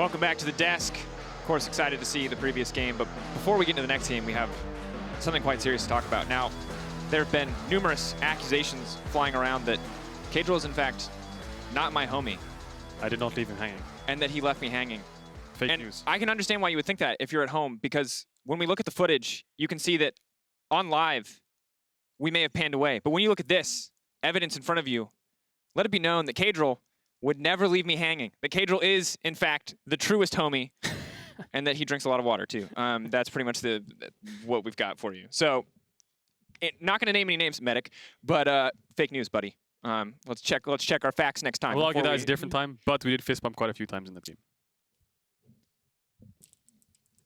Welcome back to the desk. Of course, excited to see the previous game, but before we get into the next game, we have something quite serious to talk about. Now, there have been numerous accusations flying around that Caedrel is, in fact, not my homie. I did not leave him hanging. And that he left me hanging. Fake news. I can understand why you would think that if you're at home, because when we look at the footage, you can see that on live, we may have panned away. But when you look at this, evidence in front of you, let it be known that Caedrel would never leave me hanging. That Caedrel is, in fact, the truest homie, and that he drinks a lot of water, too. That's pretty much what we've got for you. So, not going to name any names, Medic, but fake news, buddy. Let's check our facts next time. We'll argue that it's a different time, but we did fist bump quite a few times in the game.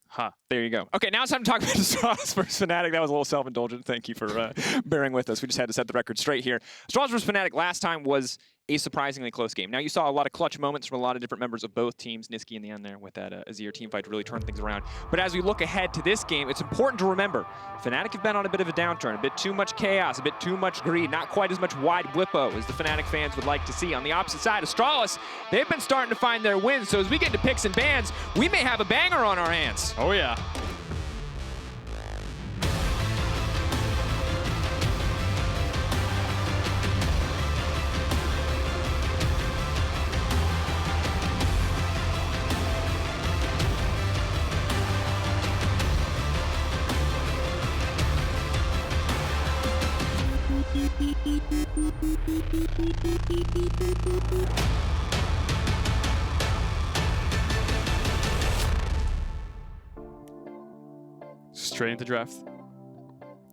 Ha. There you go. Okay, now it's time to talk about Astralis versus Fnatic. That was a little self-indulgent. Thank you for bearing with us. We just had to set the record straight here. Astralis versus Fnatic last time was a surprisingly close game. Now, you saw a lot of clutch moments from a lot of different members of both teams. Nisqy in the end there with that Azir team fight to really turn things around. But as we look ahead to this game, it's important to remember, Fnatic have been on a bit of a downturn, a bit too much chaos, a bit too much greed, not quite as much wide Bwipo as the Fnatic fans would like to see. On the opposite side, Astralis, they've been starting to find their wins. So as we get to picks and bans, we may have a banger on our hands. Oh, yeah. Straight into draft.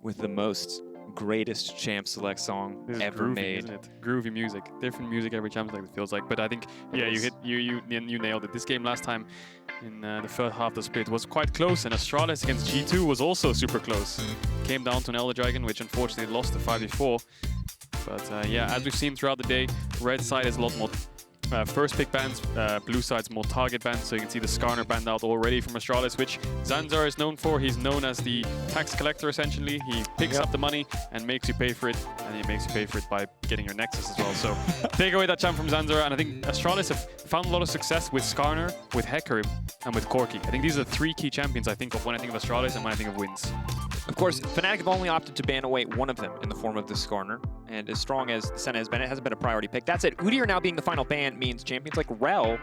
With the most greatest champ select song ever groovy, made. Isn't it? Groovy music. Different music every champ select, it feels like. But I think, yeah, you nailed it. This game last time in the first half of the split was quite close, and Astralis against G2 was also super close. Came down to an Elder Dragon, which unfortunately lost the 5v4. But yeah, as we've seen throughout the day, red side is a lot more first pick bans, blue side's more target bans, so you can see the Skarner banned out already from Astralis, which Zanzarah is known for. He's known as the tax collector, essentially. He picks up the money and makes you pay for it, and he makes you pay for it by getting your Nexus as well. So take away that champ from Zanzarah, and I think Astralis have found a lot of success with Skarner, with Hecarim, and with Corki. I think these are the three key champions I think of when I think of Astralis and when I think of wins. Of course, Fnatic have only opted to ban away one of them in the form of the Skarner, and as strong as the Senna has been, it hasn't been a priority pick. That said, Udyr now being the final ban means champions like Rel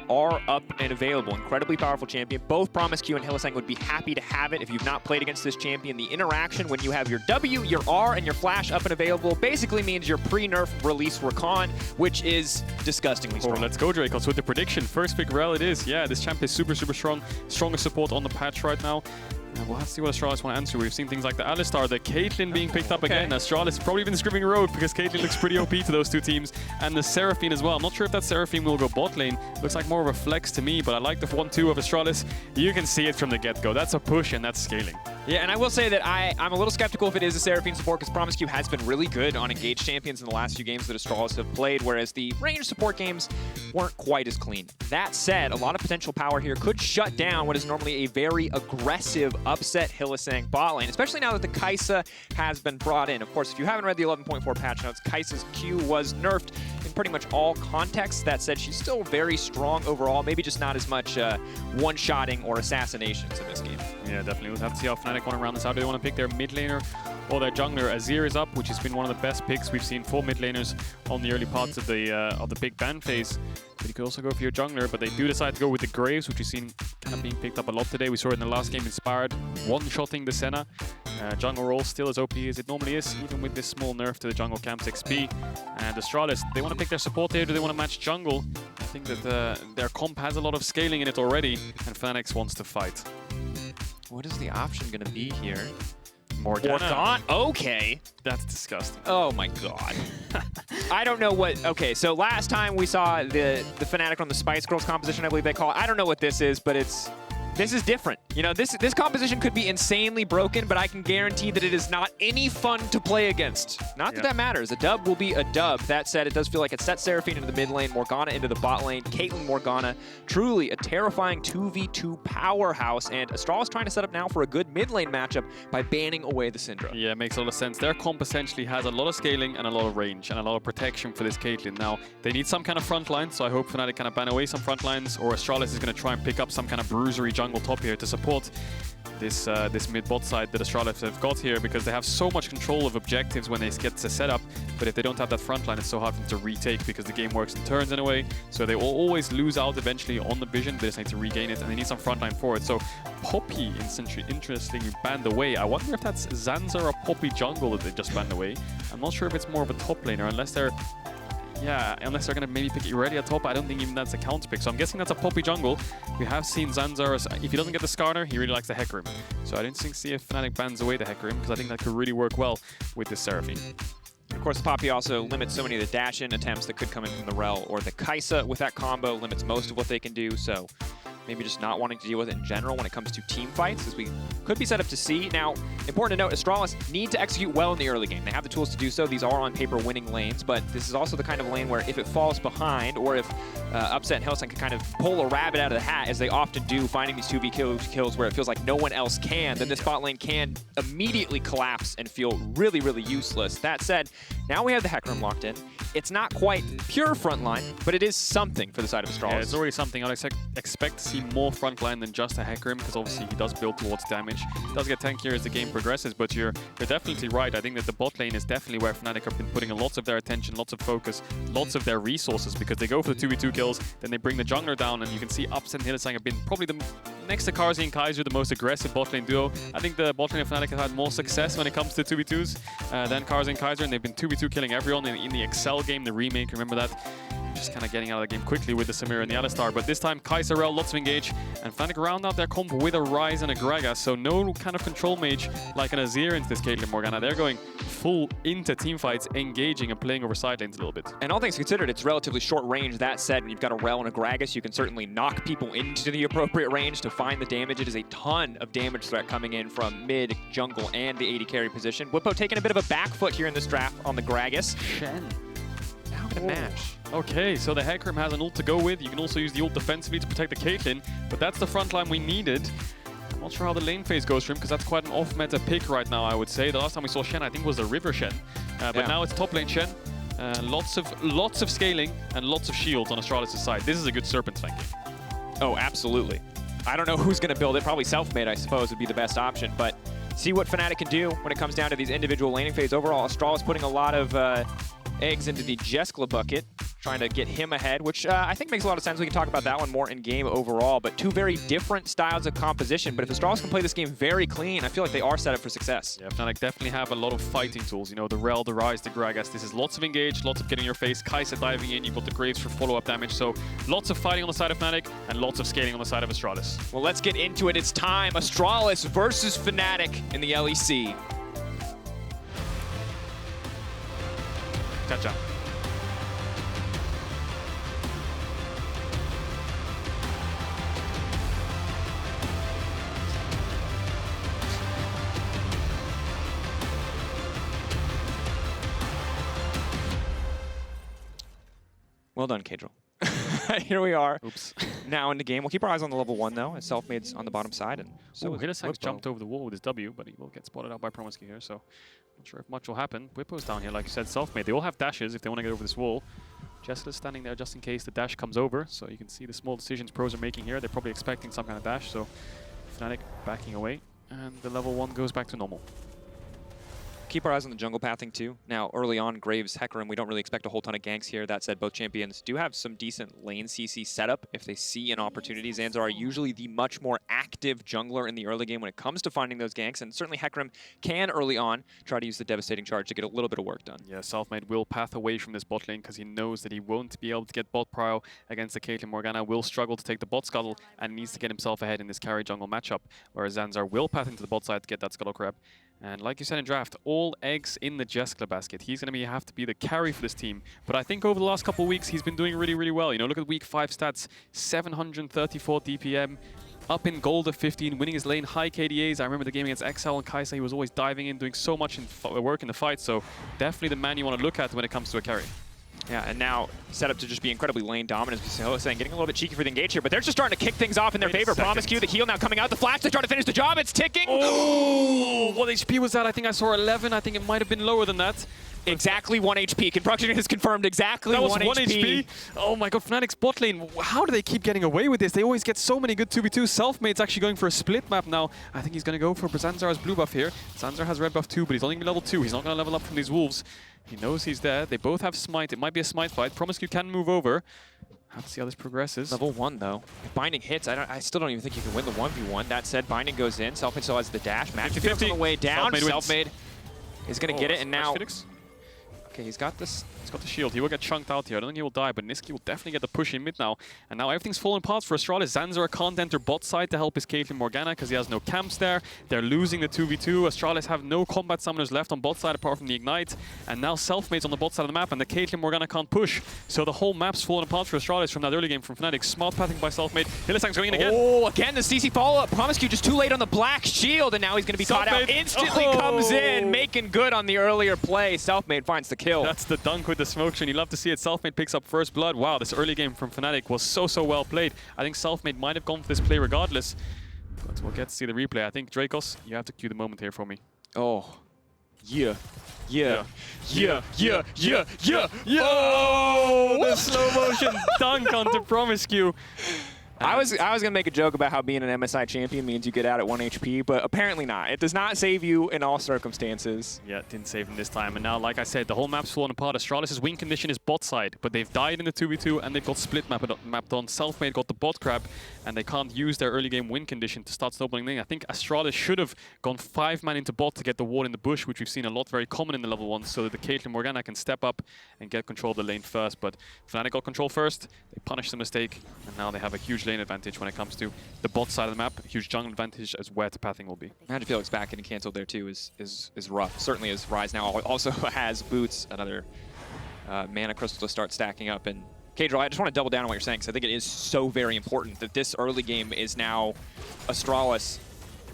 are up and available. Incredibly powerful champion. Both promisq and Hylissang would be happy to have it if you've not played against this champion. The interaction when you have your W, your R, and your Flash up and available basically means your pre-nerf release Rakan, which is disgustingly strong. Oh, let's go, Dracos, with the prediction. First pick Rel it is. Yeah, this champ is super, super strong. Strongest support on the patch right now. We'll have to see what Astralis want to answer. We've seen things like the Alistar, the Caitlyn being picked up again. Astralis probably been screaming rogue because Caitlyn looks pretty OP to those two teams. And the Seraphine as well. I'm not sure if that Seraphine will go bot lane. Looks like more of a flex to me, but I like the 1-2 of Astralis. You can see it from the get-go. That's a push and that's scaling. Yeah, and I will say that I'm a little skeptical if it is a Seraphine support because promisq has been really good on engaged champions in the last few games that Astralis have played, whereas the range support games weren't quite as clean. That said, a lot of potential power here could shut down what is normally a very aggressive upset Hylissang bot lane, especially now that the Kai'Sa has been brought in. Of course, if you haven't read the 11.4 patch notes, Kai'Sa's Q was nerfed in pretty much all contexts. That said, she's still very strong overall, maybe just not as much one-shotting or assassinations in this game. Yeah, definitely. We'll have to see how Fnatic want to round this out. Do they want to pick their mid laner or their jungler? Azir is up, which has been one of the best picks we've seen for mid laners on the early parts of the big ban phase. But you could also go for your jungler, but they do decide to go with the Graves, which we've seen kind of being picked up a lot today. We saw it in the last game, Inspired, one-shotting the Senna. Jungle role still as OP as it normally is, even with this small nerf to the jungle camp's XP. And Astralis, they want to pick their support here. Do they want to match jungle? I think that their comp has a lot of scaling in it already, and Fnatic wants to fight. What is the option going to be here? Morgana. Okay. That's disgusting. Oh my god. I don't know what... Okay, so last time we saw the Fnatic on the Spice Girls composition, I believe they call it. I don't know what this is, but this is different. You know, this composition could be insanely broken, but I can guarantee that it is not any fun to play against. Not that that matters. A dub will be a dub. That said, it does feel like it's set Seraphine into the mid lane, Morgana into the bot lane, Caitlyn Morgana. Truly a terrifying 2v2 powerhouse, and Astralis trying to set up now for a good mid lane matchup by banning away the Syndra. Yeah, it makes a lot of sense. Their comp essentially has a lot of scaling and a lot of range and a lot of protection for this Caitlyn. Now, they need some kind of front line, so I hope Fnatic kind of ban away some front lines, or Astralis is going to try and pick up some kind of bruisery jungle top here to support this mid-bot side that Astralis have got here, because they have so much control of objectives when they get to set up, but if they don't have that front line, it's so hard for them to retake because the game works in turns in a way, so they will always lose out eventually on the vision. They just need to regain it, and they need some front line for it. So Poppy, interestingly, banned away. I wonder if that's Zanzarah Poppy jungle that they just banned away. I'm not sure if it's more of a top laner, unless they're going to maybe pick Irelia top. I don't think even that's a counter pick. So I'm guessing that's a Poppy jungle. We have seen Zanzarah, if he doesn't get the Skarner, he really likes the Hecarim. So I don't see if Fnatic bans away the Hecarim, because I think that could really work well with this Seraphine. Of course, Poppy also limits so many of the dash-in attempts that could come in from the Rel, or the Kai'Sa with that combo limits most of what they can do. So maybe just not wanting to deal with it in general when it comes to team fights, as we could be set up to see. Now, important to note, Astralis need to execute well in the early game. They have the tools to do so. These are on paper winning lanes, but this is also the kind of lane where if it falls behind, or if Upset and Hylissang can kind of pull a rabbit out of the hat, as they often do, finding these 2v kills where it feels like no one else can, then this bot lane can immediately collapse and feel really, really useless. That said, now we have the Hecarim locked in. It's not quite pure frontline, but it is something for the side of Astralis. Yeah, it's already something. I'd expect to see more frontline than just a Hecarim, because obviously he does build towards damage. He does get tankier as the game progresses, but you're definitely right. I think that the bot lane is definitely where Fnatic have been putting lots of their attention, lots of focus, lots of their resources, because they go for the 2v2 kills, then they bring the jungler down, and you can see Upset and Hylissang have been probably next to Carzzy and Kaiser, the most aggressive bot lane duo. I think the bot lane of Fnatic has had more success when it comes to 2v2s than Carzzy and Kaiser, and they've been 2v2 killing everyone in the Excel game, the remake, remember that? Just kind of getting out of the game quickly with the Samira and the Alistar, but this time Caedrel, lots of engage, and Fnatic round out their comp with a Ryze and a Gragas, so no kind of control mage like an Azir into this Caitlyn Morgana. They're going full into teamfights, engaging and playing over side lanes a little bit. And all things considered, it's relatively short range. That said, when you've got a Rel and a Gragas, you can certainly knock people into the appropriate range to find the damage. It is a ton of damage threat coming in from mid, jungle, and the AD carry position. Bwipo taking a bit of a back foot here in this draft on the Gragas. Shen. How can it match? Okay, so the Hecarim has an ult to go with. You can also use the ult defensively to protect the Caitlyn, but that's the front line we needed. I'm not sure how the lane phase goes for him, because that's quite an off-meta pick right now, I would say. The last time we saw Shen, I think, was the River Shen. But now it's top lane Shen. Lots of scaling and lots of shields on Astralis' side. This is a good Serpent flanking. Oh, absolutely. I don't know who's going to build it. Probably Selfmade, I suppose, would be the best option. But see what Fnatic can do when it comes down to these individual laning phase. Overall, Astralis putting a lot of eggs into the Jeskla bucket, trying to get him ahead, which I think makes a lot of sense. We can talk about that one more in game overall, but two very different styles of composition. But if Astralis can play this game very clean, I feel like they are set up for success. Yeah, Fnatic definitely have a lot of fighting tools. You know, the Rel, the Ryze, the Gragas. This is lots of engage, lots of getting in your face. Kai'Sa diving in, you've got the Graves for follow-up damage. So lots of fighting on the side of Fnatic and lots of scaling on the side of Astralis. Well, let's get into it. It's time. Astralis versus Fnatic in the LEC. Cha-cha. Well done, Caedrel. Here we are. Oops. Now in the game. We'll keep our eyes on the level 1, though, as Selfmade's on the bottom side. And so Hylissang's jumped over the wall with his W, but he will get spotted out by promisq here, so not sure if much will happen. Bwipo's down here, like you said, Selfmade. They all have dashes if they want to get over this wall. Jeskla's standing there just in case the dash comes over, so you can see the small decisions pros are making here. They're probably expecting some kind of dash, so Fnatic backing away, and the level 1 goes back to normal. Keep our eyes on the jungle pathing too. Now, early on, Graves, Hecarim, we don't really expect a whole ton of ganks here. That said, both champions do have some decent lane CC setup if they see an opportunity. Zanzarah usually the much more active jungler in the early game when it comes to finding those ganks, and certainly Hecarim can early on try to use the devastating charge to get a little bit of work done. Yeah, Selfmade will path away from this bot lane because he knows that he won't be able to get bot prio against the Caitlyn Morgana, will struggle to take the bot scuttle, and needs to get himself ahead in this carry jungle matchup, whereas Zanzarah will path into the bot side to get that scuttle crab. And like you said in draft, all eggs in the Jeskla basket. He's going to have to be the carry for this team. But I think over the last couple of weeks, he's been doing really, really well. You know, look at week 5 stats, 734 DPM, up in gold of 15, winning his lane, high KDAs. I remember the game against Exile and Kai'Sa, he was always diving in, doing so much work in the fight, so definitely the man you want to look at when it comes to a carry. Yeah, and now set up to just be incredibly lane dominant. As Hylissang getting a little bit cheeky for the engage here, but they're just starting to kick things off in their favor. promisq, the heal now coming out, the flash, they try to finish the job, it's ticking! Oh! What HP was that? I think I saw 11, I think it might have been lower than that. Exactly 1 HP. Construction has confirmed exactly that was 1 HP. Oh my god, Fnatic's bot lane. How do they keep getting away with this? They always get so many good 2v2. Selfmade's actually going for a split map now. I think he's going to go for Zanzarah's blue buff here. Zanzarah has red buff too, but he's only level 2. He's not going to level up from these wolves. He knows he's there. They both have smite. It might be a smite fight. promisq can move over. Have to see how this progresses. Level 1 though. If Binding hits, I still don't even think you can win the 1v1. That said, Binding goes in. Selfmade still has the dash. MagiFelix on the way down. Selfmade is going to get it, and now... Okay, he's got this. He's got the shield. He will get chunked out here. I don't think he will die, but Nisqy will definitely get the push in mid now. And now everything's falling apart for Astralis. Zanzarah can't enter bot side to help his Caitlyn Morgana because he has no camps there. They're losing the 2v2. Astralis have no combat summoners left on bot side apart from the Ignite. And now Selfmade's on the bot side of the map, and the Caitlyn Morgana can't push. So the whole map's falling apart for Astralis from that early game from Fnatic. Smart pathing by Selfmade. Hylissang's going in again. Oh, again, the CC follow-up. promisq just too late on the black shield, and now he's going to be caught out. Instantly comes in, making good on the earlier play. Selfmade finds the kill. That's the dunk with the smoke screen. You love to see it. Selfmade picks up first blood. Wow, this early game from Fnatic was so well played. I think Selfmade might have gone for this play regardless. But we'll get to see the replay. I think, Dracos, you have to cue the moment here for me. Oh. Yeah. Oh, the slow motion dunk onto promisq. I was gonna make a joke about how being an MSI champion means you get out at 1 HP, but apparently not. It does not save you in all circumstances. Yeah, it didn't save him this time. And now, like I said, the whole map's fallen apart. Astralis' win condition is bot side, but they've died in the 2v2 and they've got split mapped on. Selfmade got the bot grab, and they can't use their early game win condition to start snowballing thing. I think Astralis should have gone 5-man into bot to get the ward in the bush, which we've seen a lot, very common in the level 1, so that the Caitlyn Morgana can step up and get control of the lane first. But Fnatic got control first, they punished the mistake, and now they have a huge lane advantage when it comes to the bot side of the map. A huge jungle advantage as where to pathing will be. MagiFelix back getting cancelled there too is rough. Certainly as Rise now also has boots, another mana crystal to start stacking up. And Caedrel, I just want to double down on what you're saying, because I think it is so very important that this early game is now Astralis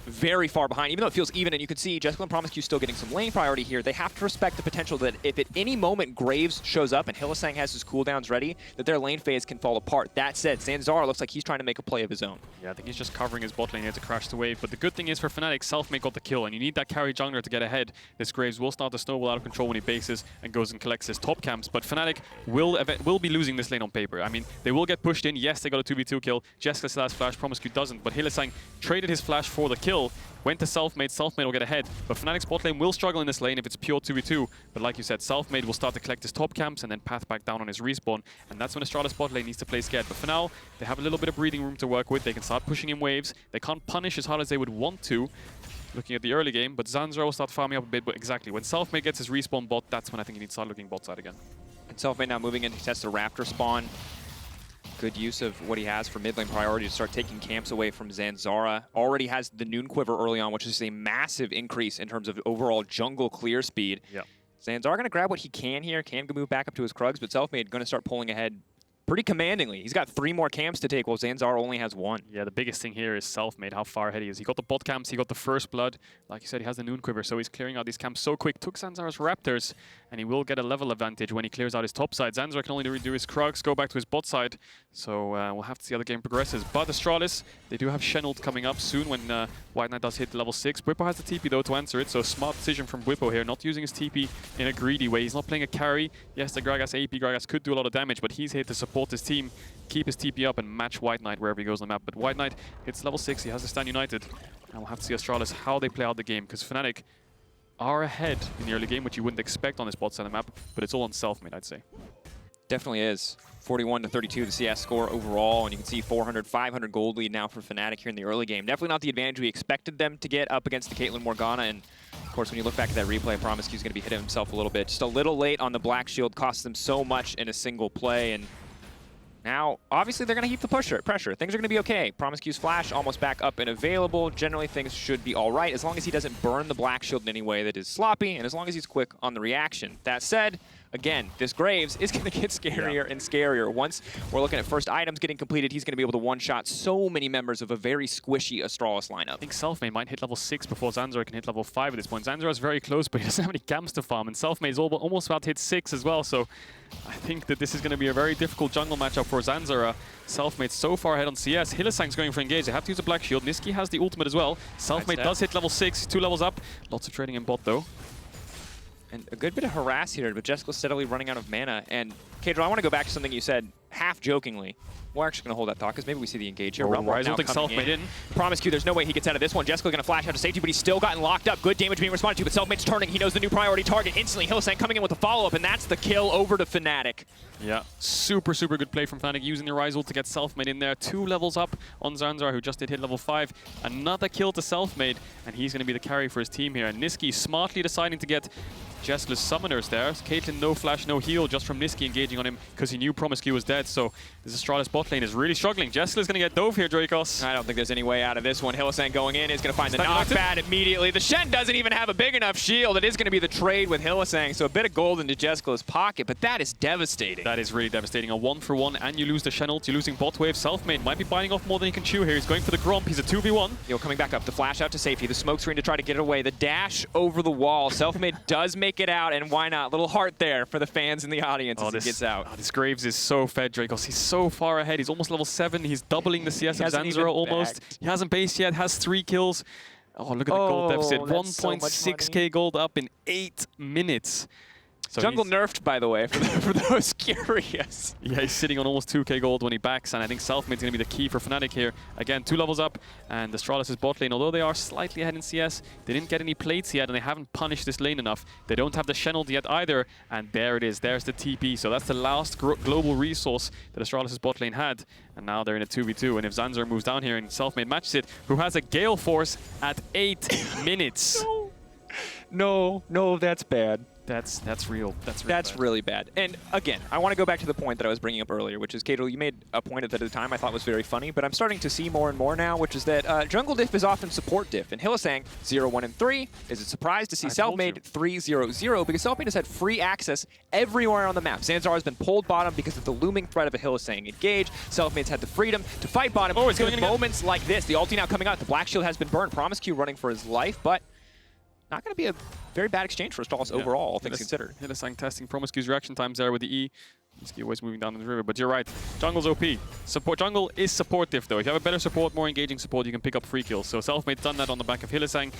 very far behind, even though it feels even, and you can see Jeskla and promisq still getting some lane priority here. They have to respect the potential that if at any moment Graves shows up and Hylissang has his cooldowns ready, that their lane phase can fall apart. That said, Zanzarah looks like he's trying to make a play of his own. Yeah, I think he's just covering his bot lane here to crash the wave. But the good thing is for Fnatic, Selfmade got the kill, and you need that carry jungler to get ahead. This Graves will start to snowball out of control when he bases and goes and collects his top camps. But Fnatic will be losing this lane on paper. I mean, they will get pushed in. Yes, they got a 2v2 kill. Jeskla still has flash, promisq doesn't. But Hylissang traded his flash for the kill. Went to Selfmade, Selfmade will get ahead. But Fnatic's bot lane will struggle in this lane if it's pure 2v2. But like you said, Selfmade will start to collect his top camps and then path back down on his respawn. And that's when Astralis bot lane needs to play scared. But for now, they have a little bit of breathing room to work with. They can start pushing in waves. They can't punish as hard as they would want to, looking at the early game. But Zanzarah will start farming up a bit. But exactly, when Selfmade gets his respawn bot, that's when I think he needs to start looking bot side again. And Selfmade now moving in to test the Raptor spawn. Good use of what he has for mid lane priority to start taking camps away from Zanzarah. Already has the Noon Quiver early on, which is a massive increase in terms of overall jungle clear speed. Yeah. Zanzarah going to grab what he can here. Can move back up to his Krugs, but Selfmade going to start pulling ahead pretty commandingly. He's got 3 more camps to take, while Zanzarah only has 1. Yeah, the biggest thing here is Selfmade, how far ahead he is. He got the bot camps, he got the first blood. Like you said, he has the Noon Quiver, so he's clearing out these camps so quick. Took Zanzarah's Raptors, and he will get a level advantage when he clears out his top side. Zanzarah can only do his Krugs, go back to his bot side. So we'll have to see how the game progresses. But Astralis, they do have Shenald coming up soon when WhiteKnight does hit level 6. Bwipo has the TP though to answer it, so smart decision from Bwipo here, not using his TP in a greedy way. He's not playing a carry. Yes, the Gragas AP Gragas could do a lot of damage, but he's here to support his team, keep his TP up and match WhiteKnight wherever he goes on the map. But WhiteKnight hits level 6, he has to stand united. And we'll have to see Astralis how they play out the game, because Fnatic are ahead in the early game, which you wouldn't expect on this bot side of the map, but it's all on Selfmade, I'd say. Definitely is. 41-32 the CS score overall, and you can see 400, 500 gold lead now for Fnatic here in the early game. Definitely not the advantage we expected them to get up against the Caitlyn Morgana, and of course when you look back at that replay, promisq is going to be hitting himself a little bit. Just a little late on the black shield, costs them so much in a single play, and now obviously they're going to heap the pressure. Things are going to be okay. promisq's flash almost back up and available. Generally things should be all right as long as he doesn't burn the black shield in any way that is sloppy, and as long as he's quick on the reaction. That said, again, this Graves is going to get scarier and scarier. Once we're looking at first items getting completed, he's going to be able to one-shot so many members of a very squishy Astralis lineup. I think Selfmade might hit level 6 before Zanzarah can hit level 5 at this point. Zanzarah is very close, but he doesn't have any camps to farm, and Selfmade is almost about to hit 6 as well, so I think that this is going to be a very difficult jungle matchup for Zanzarah. Selfmade so far ahead on CS. Hylissang's going for engage. They have to use a black shield. Nisqy has the ultimate as well. Selfmade does hit level 6, 2 levels up. Lots of trading in bot though. And a good bit of harass here, but Jeskla steadily running out of mana. And Caedrel, I want to go back to something you said half jokingly. We're actually going to hold that thought because maybe we see the engage here. Ryzel thinks Selfmade in. promisq, there's no way he gets out of this one. Jeskla going to flash out to safety, but he's still gotten locked up. Good damage being responded to, but Selfmade's turning. He knows the new priority target instantly. Hylissang coming in with a follow-up, and that's the kill over to Fnatic. Yeah, super good play from Fnatic using the Ryzel to get Selfmade in there. 2 levels up on Zanzarah, who just did hit level 5. Another kill to Selfmade, and he's going to be the carry for his team here. And Nisqy smartly deciding to get Jeskla's summoners there. Caitlyn, no flash, no heal, just from Nisqy engaging on him because he knew promisq was dead. So this Astralis bot lane is really struggling. Jeskla's going to get dove here, Dracos. I don't think there's any way out of this one. Hylissang going in is going to find the knockback immediately. The Shen doesn't even have a big enough shield. It is going to be the trade with Hylissang, so a bit of gold into Jeskla's pocket, but that is devastating. That is really devastating. A 1-for-1, and you lose the Shen ult. You're losing bot wave. Selfmade might be biting off more than he can chew here. He's going for the Gromp. He's a 2v1. Yo, coming back up. The flash out to safety. The smoke screen to try to get it away. The dash over the wall. Selfmade does make it out, and why not? Little heart there for the fans in the audience as he gets out. This Graves is so fed, Dracos. He's so far ahead. He's almost level 7. He's doubling the CS of Zanzarah almost. He hasn't based yet. Has 3 kills. Oh, look at the gold deficit. 1.6k gold up in 8 minutes. So jungle nerfed, by the way, for those curious. Yeah, he's sitting on almost 2k gold when he backs, and I think Selfmade's going to be the key for Fnatic here. Again, 2 levels up, and Astralis' bot lane, although they are slightly ahead in CS, they didn't get any plates yet, and they haven't punished this lane enough. They don't have the Shen ult yet either, and there it is. There's the TP. So that's the last global resource that Astralis' bot lane had, and now they're in a 2v2. And if Zanzarah moves down here and Selfmade matches it, who has a Gale Force at 8 minutes. No, that's bad. That's real. That's really bad. And again, I want to go back to the point that I was bringing up earlier, which is, Caedrel, you made a point at the time I thought was very funny, but I'm starting to see more and more now, which is that jungle diff is often support diff. And Hylissang, 0-1 and 3, is a surprise to see Selfmade 3-0-0 because Selfmade has had free access everywhere on the map. Zanzarah has been pulled bottom because of the looming threat of a Hylissang engage. Selfmade's had the freedom to fight bottom. Oh, it's going in moments like this. The ulti now coming out. The black shield has been burned. promisq running for his life, but not going to be a very bad exchange for Astralis overall, all things considered. Hylissang testing promisq's reaction times there with the E. Nisqy always moving down the river, but you're right. Jungle's OP. Jungle is supportive though. If you have a better support, more engaging support, you can pick up free kills. So Selfmade's done that on the back of Hylissang.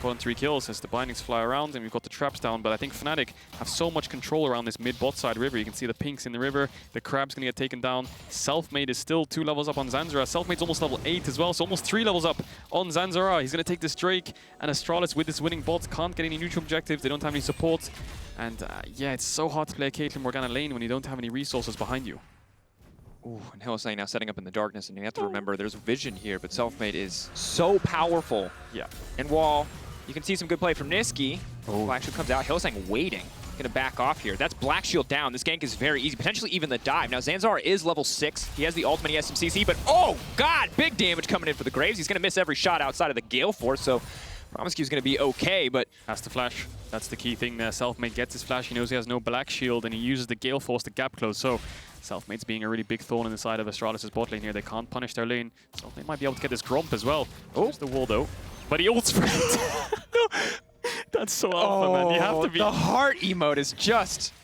Gotten 3 kills as the bindings fly around, and we've got the traps down, but I think Fnatic have so much control around this mid-bot side river. You can see the pinks in the river, the crab's gonna get taken down. Selfmade is still 2 levels up on Zanzarah. Selfmade's almost level 8 as well, so almost 3 levels up on Zanzarah. He's gonna take this Drake, and Astralis with this winning bot can't get any neutral objectives. They don't have any support, and yeah, it's so hard to play a Caitlyn Morgana lane when you don't have any resources behind you. Ooh, and Hylissang now setting up in the darkness, and you have to remember there's vision here, but Selfmade is so powerful. Yeah. And while you can see some good play from Nisqy, Black Shield comes out, Hylissang waiting. Gonna back off here. That's Black Shield down. This gank is very easy, potentially even the dive. Now Zanzarah is level 6. He has the ultimate, he has some CC, but oh god, big damage coming in for the Graves. He's gonna miss every shot outside of the Gale Force, so promisq is gonna be okay, but has to flash. That's the key thing there. Selfmade gets his flash. He knows he has no Black Shield, and he uses the Gale Force to gap close. So Selfmade's being a really big thorn in the side of Astralis' bot lane here. They can't punish their lane. Selfmade might be able to get this Gromp as well. There's the wall though. But he ults for it. That's so alpha, man. You have to be. The heart emote is just.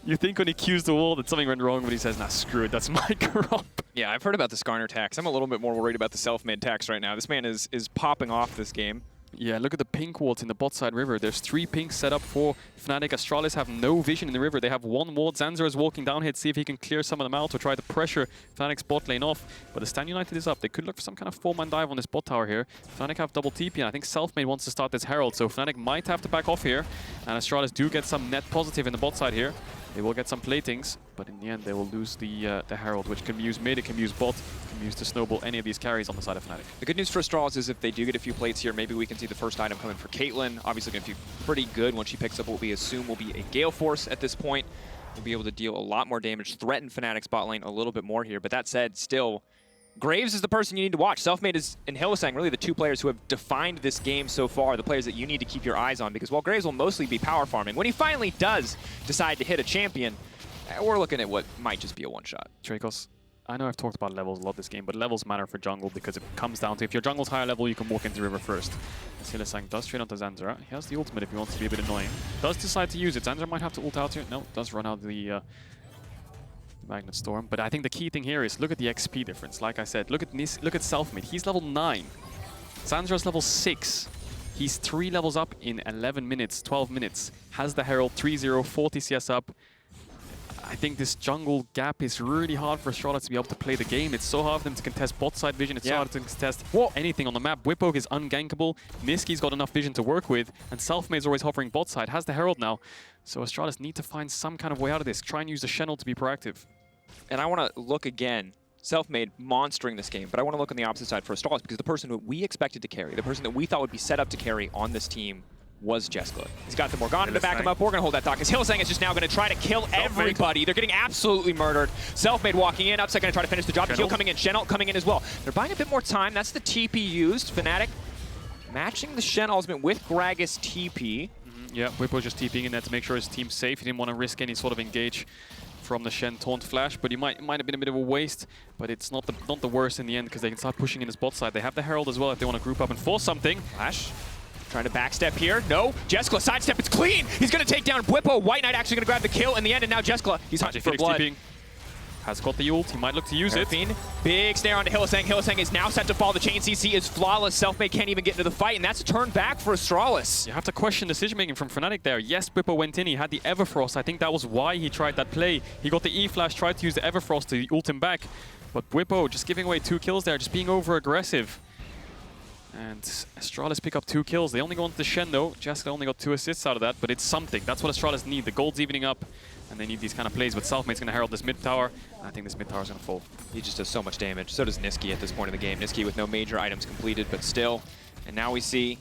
You think when he cues the wall that something went wrong, but he says, nah, screw it, that's my Gromp. Yeah, I've heard about the Skarner tax. I'm a little bit more worried about the Selfmade tax right now. This man is popping off this game. Yeah, look at the pink wards in the bot side river. There's 3 pinks set up for Fnatic. Astralis have no vision in the river. They have 1 ward. Zanzarah is walking down here to see if he can clear some of them out or try to pressure Fnatic's bot lane off. But the Stan United is up. They could look for some kind of 4-man dive on this bot tower here. Fnatic have double TP, and I think Selfmade wants to start this Herald, so Fnatic might have to back off here. And Astralis do get some net positive in the bot side here. They will get some platings, but in the end they will lose the Herald, which can be used mid, it can be used bot, it can be used to snowball any of these carries on the side of Fnatic. The good news for Astralis is if they do get a few plates here, maybe we can see the first item coming for Caitlyn. Obviously going to be pretty good when she picks up what we assume will be a Gale Force at this point. We'll be able to deal a lot more damage, threaten Fnatic's bot lane a little bit more here, but that said, still Graves is the person you need to watch. Selfmade and Hylissang really the two players who have defined this game so far, the players that you need to keep your eyes on, because while Graves will mostly be power farming, when he finally does decide to hit a champion, we're looking at what might just be a one-shot. Dracos, I know I've talked about levels a lot this game, but levels matter for jungle because it comes down to if your jungle's higher level, you can walk into river first. As Hylissang does trade onto Zanzarah. He has the ultimate if he wants to be a bit annoying. Does decide to use it. Zanzarah might have to ult out here. No, does run out the Magnet Storm. But I think the key thing here is look at the XP difference. Like I said, look at Selfmade. He's level 9. Zanzarah's level 6. He's 3 levels up in 11 minutes, 12 minutes. Has the Herald 3-0, 40 CS up. I think this jungle gap is really hard for Astralis to be able to play the game. It's so hard for them to contest bot side vision. It's so hard to contest anything on the map. Bwipo is ungankable. Nisqy's got enough vision to work with. And Selfmade's always hovering bot side. Has the Herald now. So Astralis need to find some kind of way out of this. Try and use the Channel to be proactive. And I want to look again. Selfmade monstering this game, but I want to look on the opposite side for Astralis because the person who we expected to carry, the person that we thought would be set up to carry on this team was Jeskla. He's got the Morgana to back him up. We're going to hold that thought because Hylissang is just now going to try to kill everybody. They're getting absolutely murdered. Selfmade walking in. Upset going to try to finish the job. Heal coming in. Shen'el coming in as well. They're buying a bit more time. That's the TP used. Fnatic matching the Shen ultimate with Gragas TP. Yeah, Bwipo just TPing in there to make sure his team's safe. He didn't want to risk any sort of engage from the Shen taunt flash, but it might have been a bit of a waste, but it's not the worst in the end because they can start pushing in his bot side. They have the Herald as well if they want to group up and force something. Flash trying to backstep here. No, Jeskla sidestep. It's clean. He's going to take down Bwipo. WhiteKnight actually going to grab the kill in the end, and now Jeskla, he's hunting for blood. TPing. Has got the ult. He might look to use it. Big snare onto Hylissang. Hylissang is now set to fall. The chain CC is flawless. Selfmade can't even get into the fight, and that's a turn back for Astralis. You have to question decision-making from Fnatic there. Yes, Bwipo went in. He had the Everfrost. I think that was why he tried that play. He got the E-Flash, tried to use the Everfrost to ult him back. But Bwipo just giving away 2 kills there, just being over-aggressive. And Astralis pick up 2 kills. They only go into the Shen though. Jeskla only got 2 assists out of that, but it's something. That's what Astralis need. The gold's evening up, and they need these kind of plays. But Selfmade's going to herald this mid tower, and I think this mid tower is going to fall. He just does so much damage. So does Nisqy at this point in the game. Nisqy with no major items completed, but still. And now we see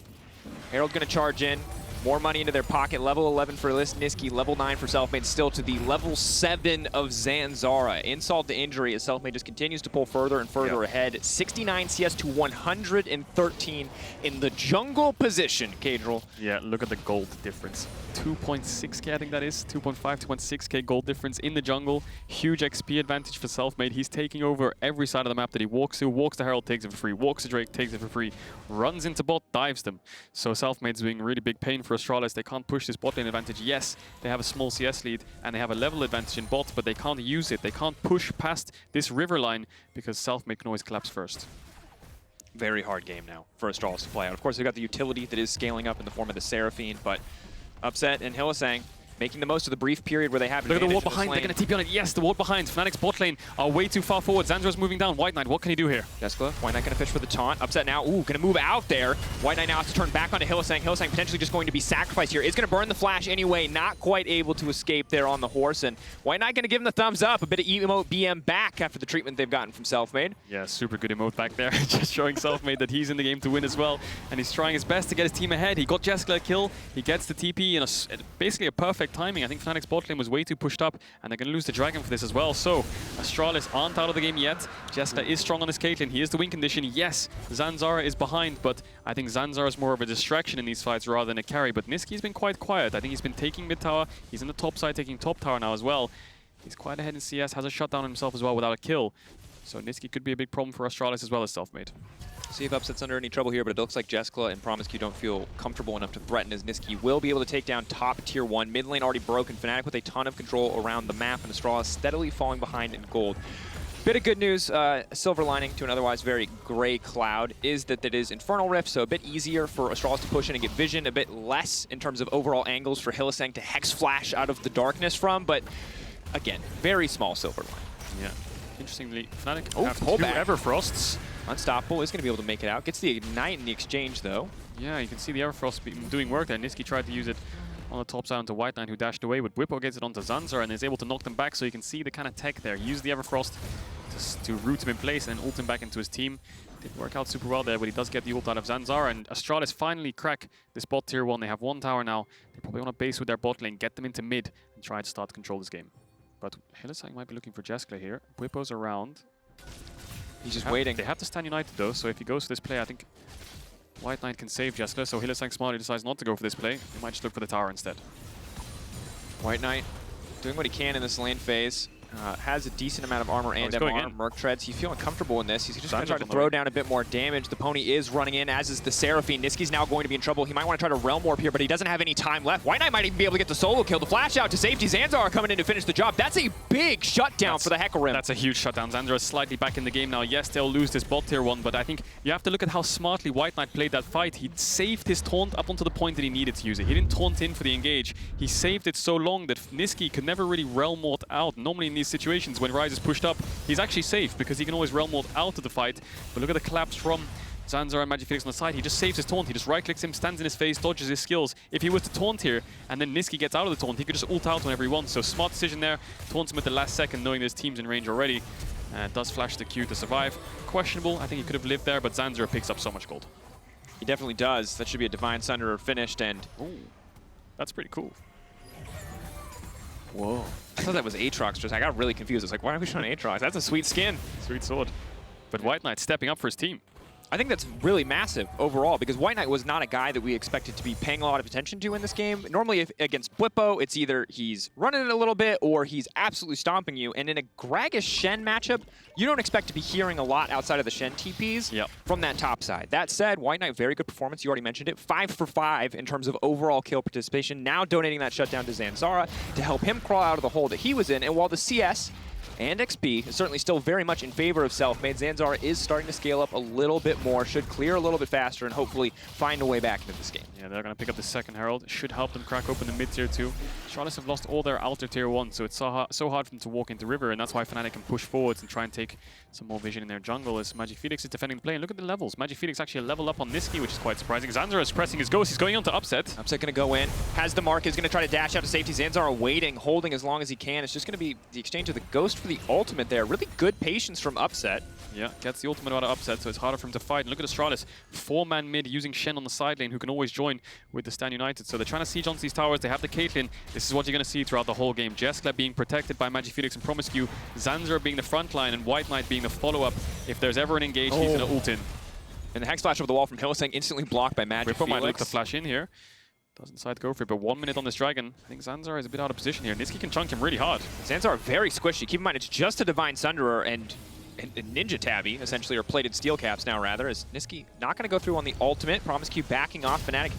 Herald going to charge in. More money into their pocket. Level 11 for Nisqy, level 9 for Selfmade, still to the level 7 of Zanzarah. Insult to injury as Selfmade just continues to pull further and further ahead. 69 CS to 113 in the jungle position, Caedrel. Yeah, look at the gold difference. 2.6k, I think that is. 2.5, 2.6k gold difference in the jungle. Huge XP advantage for Selfmade. He's taking over every side of the map that he walks to. Walks the Herald, takes it for free. Walks the Drake, takes it for free. Runs into bot, dives them. So Selfmade's doing really big pain for Astralis. They can't push this bot lane advantage. Yes, they have a small CS lead and they have a level advantage in bot, but they can't use it. They can't push past this river line because Selfmade can always collapse first. Very hard game now for Astralis to play out. Of course, they've got the utility that is scaling up in the form of the Seraphine, but Upset and Hylissang making the most of the brief period where they have Look at the ward behind. They're going to TP on it. Yes, the ward behind. Fnatic's bot lane are way too far forward. Zanzarah's moving down. WhiteKnight, what can he do here? Jeskla, WhiteKnight going to fish for the taunt. Upset now. Ooh, going to move out there. WhiteKnight now has to turn back onto Hylissang. Hylissang potentially just going to be sacrificed here. Is going to burn the flash anyway. Not quite able to escape there on the horse. And WhiteKnight going to give him the thumbs up. A bit of emote BM back after the treatment they've gotten from Selfmade. Yeah, super good emote back there. Just showing Selfmade that he's in the game to win as well. And he's trying his best to get his team ahead. He got Jeskla a kill. He gets the TP in basically a perfect timing. I think Fnatic's bot lane was way too pushed up, and they're going to lose the Dragon for this as well. So, Astralis aren't out of the game yet. Jeskla is strong on this Caitlyn. He is the win condition. Yes, Zanzarah is behind, but I think Zanzarah is more of a distraction in these fights rather than a carry. But Nisqy's been quite quiet. I think he's been taking mid tower. He's in the top side taking top tower now as well. He's quite ahead in CS, has a shutdown himself as well without a kill. So Nisqy could be a big problem for Astralis as well as Selfmade. See if Upset's under any trouble here, but it looks like Jeskla and promisq don't feel comfortable enough to threaten as Nisqy will be able to take down top tier 1. Mid lane already broken. Fnatic with a ton of control around the map, and Astralis steadily falling behind in gold. Bit of good news, silver lining to an otherwise very gray cloud is that it is Infernal Rift, so a bit easier for Astralis to push in and get vision, a bit less in terms of overall angles for Hylissang to Hex Flash out of the darkness from, but again, very small silver line. Yeah. Interestingly, Fnatic have 2 Everfrosts. Unstoppable is going to be able to make it out. Gets the Ignite in the exchange, though. Yeah, you can see the Everfrost doing work there. Nisqy tried to use it on the top side onto WhiteKnight, who dashed away, but Bwipo gets it onto Zanzarah and is able to knock them back, so you can see the kind of tech there. Use the Everfrost to root him in place and ult him back into his team. Didn't work out super well there, but he does get the ult out of Zanzarah, and Astralis finally crack this bot tier 1. They have 1 tower now. They probably want to base with their bot lane, get them into mid, and try to start to control this game. But Hylissang might be looking for Jeskla here. Bwipo's around. He's just waiting. They have to stand united though, so if he goes for this play, I think WhiteKnight can save Jeskla, so Hylissang smartly decides not to go for this play. He might just look for the tower instead. WhiteKnight doing what he can in this lane phase. Has a decent amount of armor and MR. Merc treads. He's feeling comfortable in this. He's just going to try to throw down a bit more damage. The pony is running in, as is the Seraphine. Nisqy's now going to be in trouble. He might want to try to Realm Warp here, but he doesn't have any time left. WhiteKnight might even be able to get the solo kill. The flash out to safety. Zanzarah coming in to finish the job. That's a big shutdown for the Hecarim. That's a huge shutdown. Zanzarah is slightly back in the game now. Yes, they'll lose this bot tier 1, but I think you have to look at how smartly WhiteKnight played that fight. He saved his taunt up until the point that he needed to use it. He didn't taunt in for the engage. He saved it so long that Nisqy could never really Realm Warp out. Normally in these situations, when Ryze is pushed up, he's actually safe because he can always Realm Warp out of the fight. But look at the collapse from Zanzarah and MagiFelix on the side. He just saves his taunt. He just right-clicks him, stands in his face, dodges his skills. If he was to taunt here, and then Nisqy gets out of the taunt, he could just ult out whenever he wants. So smart decision there. Taunts him at the last second, knowing there's teams in range already. Does flash the Q to survive. Questionable. I think he could have lived there, but Zanzarah picks up so much gold. He definitely does. That should be a Divine Sunderer finished, and... Ooh, that's pretty cool. Whoa. I thought that was Aatrox. Just I got really confused. I was like, why are we showing Aatrox? That's a sweet skin. Sweet sword. But WhiteKnight stepping up for his team. I think that's really massive overall because WhiteKnight was not a guy that we expected to be paying a lot of attention to in this game. Normally, if against Bwipo, it's either he's running it a little bit or he's absolutely stomping you. And in a Gragas Shen matchup, you don't expect to be hearing a lot outside of the Shen TPs from that top side. That said, WhiteKnight, very good performance. You already mentioned it. 5 for 5 in terms of overall kill participation. Now donating that shutdown to Zanzarah to help him crawl out of the hole that he was in. And while the CS and XP is certainly still very much in favor of Selfmade, Zanzarah is starting to scale up a little bit more, should clear a little bit faster, and hopefully find a way back into this game. Yeah, they're going to pick up the second Herald. It should help them crack open the mid-tier 2. Astralis have lost all their outer tier 1, so it's so hard for them to walk into River, and that's why Fnatic can push forwards and try and take some more vision in their jungle as MagiFelix is defending the play. And look at the levels. MagiFelix actually a level up on Nisqy, which is quite surprising. Zanzarah is pressing his ghost. He's going on to Upset. Upset going to go in. Has the mark. Is going to try to dash out to safety. Zanzarah waiting, holding as long as he can. It's just going to be the exchange of the ghost for the ultimate there. Really good patience from Upset. Yeah, gets the ultimate out of Upset, so it's harder for him to fight. And look at Astralis, 4-man mid using Shen on the side lane, who can always join with the Stand United. So they're trying to siege onto these towers. They have the Caitlyn. This is what you're going to see throughout the whole game. Jeskla being protected by MagiFelix and promisq, Zanzarah being the front line, and WhiteKnight being the follow-up. If there's ever an engage, he's going to ult in. And the Hex Flash over the wall from Hylissang instantly blocked by MagiFelix. Bwipo might look to flash in here. Doesn't decide to go for it, but 1 minute on this dragon. I think Zanzarah is a bit out of position here. Nisqy can chunk him really hard. Zanzarah very squishy. Keep in mind, it's just a Divine Sunderer and Ninja Tabby, essentially, or plated steel caps now, rather, as Nisqy not going to go through on the ultimate. promisq backing off. Fnatic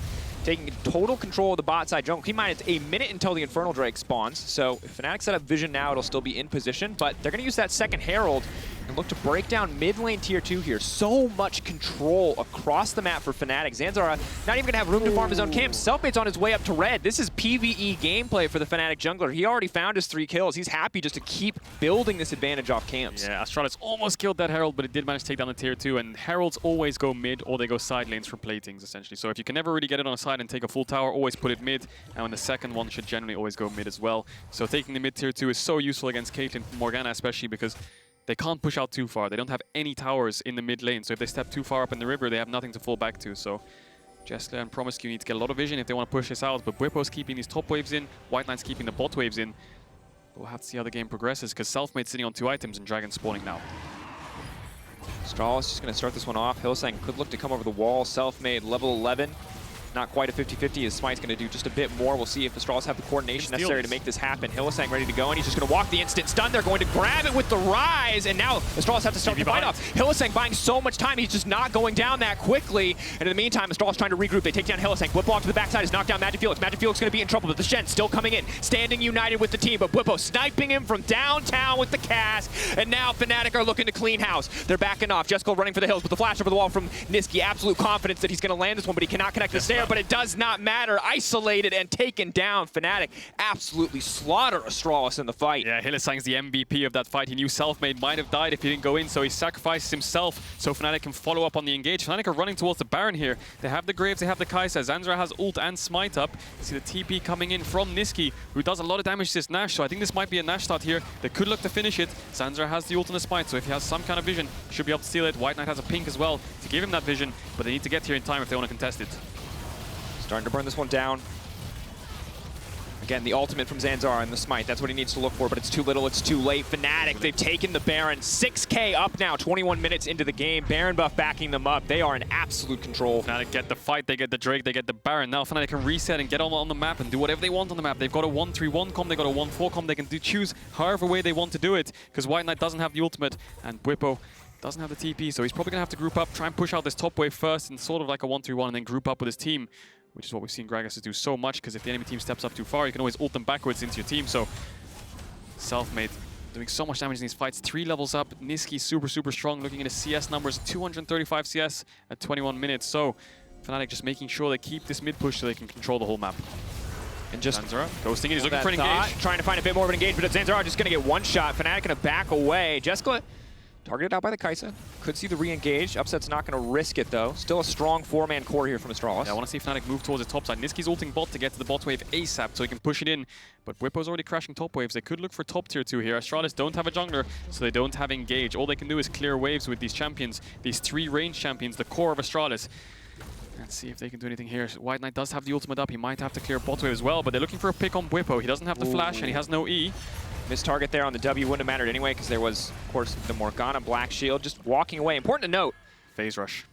taking total control of the bot side jungle. Keep in mind, it's a minute until the Infernal Drake spawns, so if Fnatic set up vision now, it'll still be in position, but they're going to use that second Herald and look to break down mid lane tier 2 here. So much control across the map for Fnatic. Zanzarah not even going to have room to farm his own camp. Selfmade's on his way up to red. This is PvE gameplay for the Fnatic jungler. He already found his 3 kills. He's happy just to keep building this advantage off camps. Yeah, Astralis almost killed that Herald, but it did manage to take down the tier 2, and Heralds always go mid or they go side lanes for platings, essentially. So if you can never really get it on a side and take a full tower, always put it mid, and when the second one should generally always go mid as well. So taking the mid tier 2 is so useful against Caitlyn, Morgana especially, because they can't push out too far. They don't have any towers in the mid lane, so if they step too far up in the river, they have nothing to fall back to. So Jeskla and promisq need to get a lot of vision if they want to push this out, but Bwipo's keeping these top waves in, WhiteKnight's keeping the bot waves in. But we'll have to see how the game progresses, because Selfmade's sitting on 2 items and Dragon spawning now. Astralis just going to start this one off. Hylissang could look to come over the wall. Selfmade, level 11. Not quite a 50-50, as Smite's going to do just a bit more. We'll see if Astralis have the coordination necessary to make this happen. Hylissang ready to go, and he's just going to walk the instant stun. They're going to grab it with the rise, and now Astralis have to start the fight off. Hylissang buying so much time, he's just not going down that quickly. And in the meantime, Astralis trying to regroup. They take down Hylissang. Bwipo off to the backside is knocked down MagiFelix. MagiFelix going to be in trouble, but the Shen still coming in, standing united with the team. But Bwipo sniping him from downtown with the cast, and now Fnatic are looking to clean house. They're backing off. Jeskla running for the hills, but the flash over the wall from Nisqy. Absolute confidence that he's going to land this one, but he cannot connect the snare, but it does not matter. Isolated and taken down. Fnatic absolutely slaughter Astralis in the fight. Yeah, Hylissang's the MVP of that fight. He knew Selfmade might have died if he didn't go in, so he sacrifices himself so Fnatic can follow up on the engage. Fnatic are running towards the Baron here. They have the Graves, they have the Kai'Sa. Zanzarah has ult and smite up. You see the TP coming in from Nisqy, who does a lot of damage to this Nash, so I think this might be a Nash start here. They could look to finish it. Zanzarah has the ult and the smite, so if he has some kind of vision, should be able to steal it. WhiteKnight has a pink as well to give him that vision, but they need to get here in time if they want to contest it. Starting to burn this one down. Again, the ultimate from Zanzarah and the smite. That's what he needs to look for, but it's too little, it's too late. Fnatic, they've taken the Baron. 6K up now, 21 minutes into the game. Baron buff backing them up. They are in absolute control. Fnatic get the fight, they get the Drake, they get the Baron. Now Fnatic can reset and get on the map and do whatever they want on the map. They've got a 1-3-1 comp, they've got a 1-4 comp. They can choose however way they want to do it, because WhiteKnight doesn't have the ultimate, and Bwipo doesn't have the TP, so he's probably going to have to group up, try and push out this top wave first in sort of like a 1-3-1, and then group up with his team, which is what we've seen Gragas do so much, because if the enemy team steps up too far, you can always ult them backwards into your team. So Selfmade doing so much damage in these fights, 3 levels up. Nisqy super strong, looking at his CS numbers, 235 CS at 21 minutes. So Fnatic just making sure they keep this mid push so they can control the whole map. And just Zanzarah ghosting it, he's looking for an engage. Trying to find a bit more of an engage, but Zanzarah just going to get one shot. Fnatic going to back away. Jeskla targeted out by the Kai'Sa. Could see the re-engage. Upset's not going to risk it, though. Still a strong 4-man core here from Astralis. Yeah, I want to see Fnatic move towards the top side. Nisqy's ulting bot to get to the bot wave ASAP so he can push it in. But Bwipo's already crashing top waves. They could look for top tier 2 here. Astralis don't have a jungler, so they don't have engage. All they can do is clear waves with these champions, these 3 range champions, the core of Astralis. Let's see if they can do anything here. WhiteKnight does have the ultimate up. He might have to clear bot wave as well, but they're looking for a pick on Bwipo. He doesn't have the flash and he has no E. Missed target there on the W wouldn't have mattered anyway, because there was, of course, the Morgana Black Shield just walking away. Important to note. Phase rush.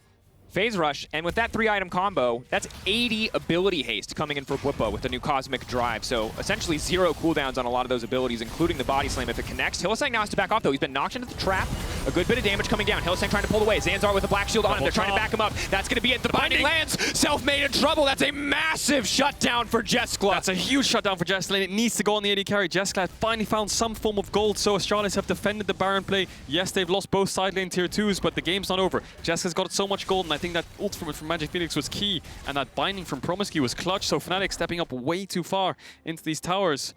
Phase Rush, and with that 3-item combo, that's 80 ability haste coming in for Bwipo with the new Cosmic Drive. So essentially 0 cooldowns on a lot of those abilities, including the Body Slam if it connects. Hylissang now has to back off, though. He's been knocked into the trap. A good bit of damage coming down. Hylissang trying to pull away. Zanzarah with a Black Shield on him. They're trying to back him up. That's going to be it. The binding lands. Selfmade in trouble. That's a massive shutdown for Jeskla. That's a huge shutdown for Jeskla. It needs to go on the AD carry. Jeskla had finally found some form of gold, so Astralis have defended the Baron play. Yes, they've lost both side lane tier 2s, but the game's not over. Jeska's got so much gold, and I think that ult from MagiFelix was key, and that binding from promisq was clutch, so Fnatic stepping up way too far into these towers.